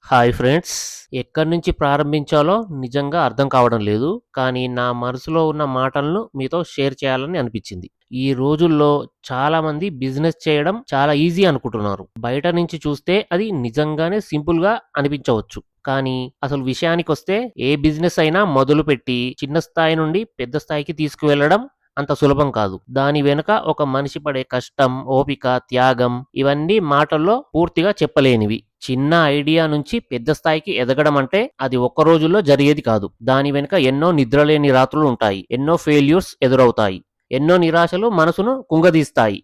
Hi friends. ఎక్కడి నుంచి ప్రారంభించాలో నిజంగా అర్థం కావడం లేదు. కానీ నా మనసులో ఉన్న మాటలను మీతో షేర్ చేయాలని అనిపించింది. ఈ రోజుల్లో చాలామంది బిజినెస్ చేయడం చాలా ఈజీ అనుకుంటున్నారు. బయట నుంచి చూస్తే అది నిజంగానే సింపుల్‌గా అనిపించవచ్చు. కానీ అసలు విషయానికొస్తే ఏ బిజినెస్ అయినా మొదలుపెట్టి చిన్న స్థాయి నుండి పెద్ద స్థాయికి తీసుకువెళ్ళడం అంత సులభం కాదు. దాని వెనుక ఒక మనిషి పడే కష్టం, ఓపిక, త్యాగం ఇవన్నీ మాటల్లో పూర్తిగా చెప్పలేనివి. చిన్న ఐడియా నుంచి పెద్ద స్థాయికి ఎదగడం అంటే అది ఒక్క రోజుల్లో జరిగేది కాదు. దాని వెనుక ఎన్నో నిద్రలేని రాత్రులు ఉంటాయి. ఎన్నో ఫెయిల్యూర్స్ ఎదురవుతాయి. ఎన్నో నిరాశలు మనసును కుంగదీస్తాయి.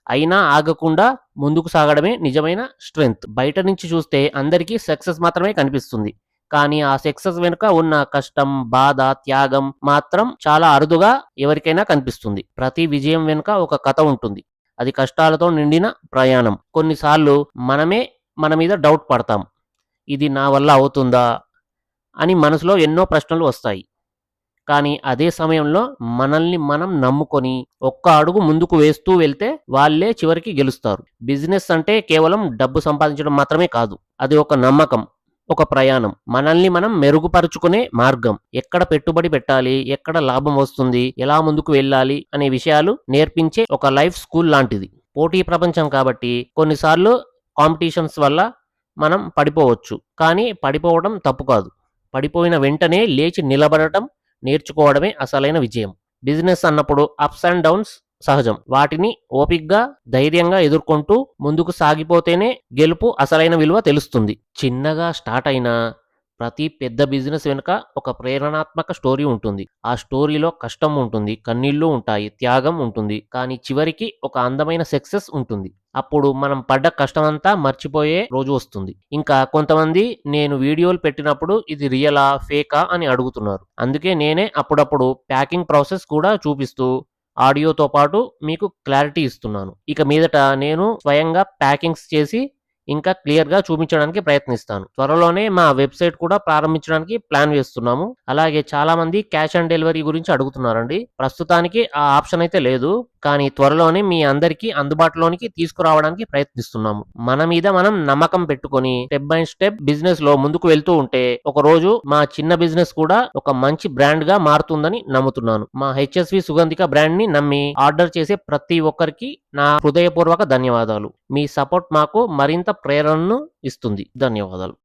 అయినా ఆగకుండా ముందుకు సాగడమే నిజమైన స్ట్రెంగ్త్. బయట నుంచి చూస్తే అందరికీ సక్సెస్ మాత్రమే కనిపిస్తుంది. కానీ ఆ సక్సెస్ వెనుక ఉన్న కష్టం, బాధ, త్యాగం మాత్రం చాలా అరుదుగా ఎవరికైనా కనిపిస్తుంది. ప్రతి విజయం వెనుక ఒక కథ ఉంటుంది. అది కష్టాలతో నిండిన ప్రయాణం. కొన్నిసార్లు మనమే మన మీద డౌట్ పడతాం. ఇది నా వల్ల అవుతుందా అని మనసులో ఎన్నో ప్రశ్నలు వస్తాయి. కానీ అదే సమయంలో మనల్ని మనం నమ్ముకొని ఒక్క అడుగు ముందుకు వేస్తూ వెళ్తే వాళ్ళే చివరికి గెలుస్తారు. బిజినెస్ అంటే కేవలం డబ్బు సంపాదించడం మాత్రమే కాదు. అది ఒక నమ్మకం, ఒక ప్రయాణం. మనల్ని మనం మెరుగుపరుచుకునే మార్గం. ఎక్కడ పెట్టుబడి పెట్టాలి, ఎక్కడ లాభం వస్తుంది, ఎలా ముందుకు వెళ్ళాలి అనే విషయాలు నేర్పించే ఒక లైఫ్ స్కూల్ లాంటిది. పోటీ ప్రపంచం కాబట్టి కొన్నిసార్లు కాంపిటీషన్స్ వల్ల మనం పడిపోవచ్చు. కానీ పడిపోవడం తప్పు కాదు. పడిపోయిన వెంటనే లేచి నిలబడటం నేర్చుకోవడమే అసలైన విజయం. బిజినెస్ అన్నప్పుడు అప్స్ అండ్ డౌన్స్ సహజం. వాటిని ఓపిగ్గా, ధైర్యంగా ఎదుర్కొంటూ ముందుకు సాగిపోతేనే గెలుపు అసలైన విలువ తెలుస్తుంది. చిన్నగా స్టార్ట్ అయినా ప్రతి పెద్ద బిజినెస్ వెనుక ఒక ప్రేరణాత్మక స్టోరీ ఉంటుంది. ఆ స్టోరీలో కష్టం ఉంటుంది, కన్నీళ్లు ఉంటాయి, త్యాగం ఉంటుంది. కానీ చివరికి ఒక అందమైన సక్సెస్ ఉంటుంది. అప్పుడు మనం పడ్డ కష్టమంతా మర్చిపోయే రోజు వస్తుంది. ఇంకా కొంతమంది నేను వీడియోలు పెట్టినప్పుడు ఇది రియలా, ఫేకా అని అడుగుతున్నారు. అందుకే నేనే అప్పుడప్పుడు ప్యాకింగ్ ప్రాసెస్ కూడా చూపిస్తూ ఆడియోతో పాటు మీకు క్లారిటీ ఇస్తున్నాను. ఇక మీదట నేను స్వయంగా ప్యాకింగ్స్ చేసి ఇంకా క్లియర్‌గా చూపించడానికి ప్రయత్నిస్తాను. త్వరలోనే మా వెబ్‌సైట్ కూడా ప్రారంభించడానికి ప్లాన్ వేస్తున్నాము. అలాగే చాలామంది క్యాష్ ఆన్ డెలివరీ గురించి అడుగుతున్నారండి. ప్రస్తుతానికి ఆ ఆప్షన్ అయితే లేదు. కానీ త్వరలోనే మీ అందరికీ అందుబాటులోనికి తీసుకురావడానికి ప్రయత్నిస్తున్నాము. మన మీద మనం నమ్మకం పెట్టుకొని స్టెప్ బై స్టెప్ బిజినెస్‌లో ముందుకు వెళ్తూ ఉంటే ఒకరోజు మా చిన్న బిజినెస్ కూడా ఒక మంచి బ్రాండ్‌గా మారుతుందని నమ్ముతున్నాను. మా హెచ్ఎస్‌వి సుగంధిక బ్రాండ్‌ని నమ్మి ఆర్డర్ చేసే ప్రతి ఒక్కరికి నా హృదయపూర్వక ధన్యవాదాలు. మీ సపోర్ట్ మాకు మరింత ప్రేరణను ఇస్తుంది. ధన్యవాదాలు.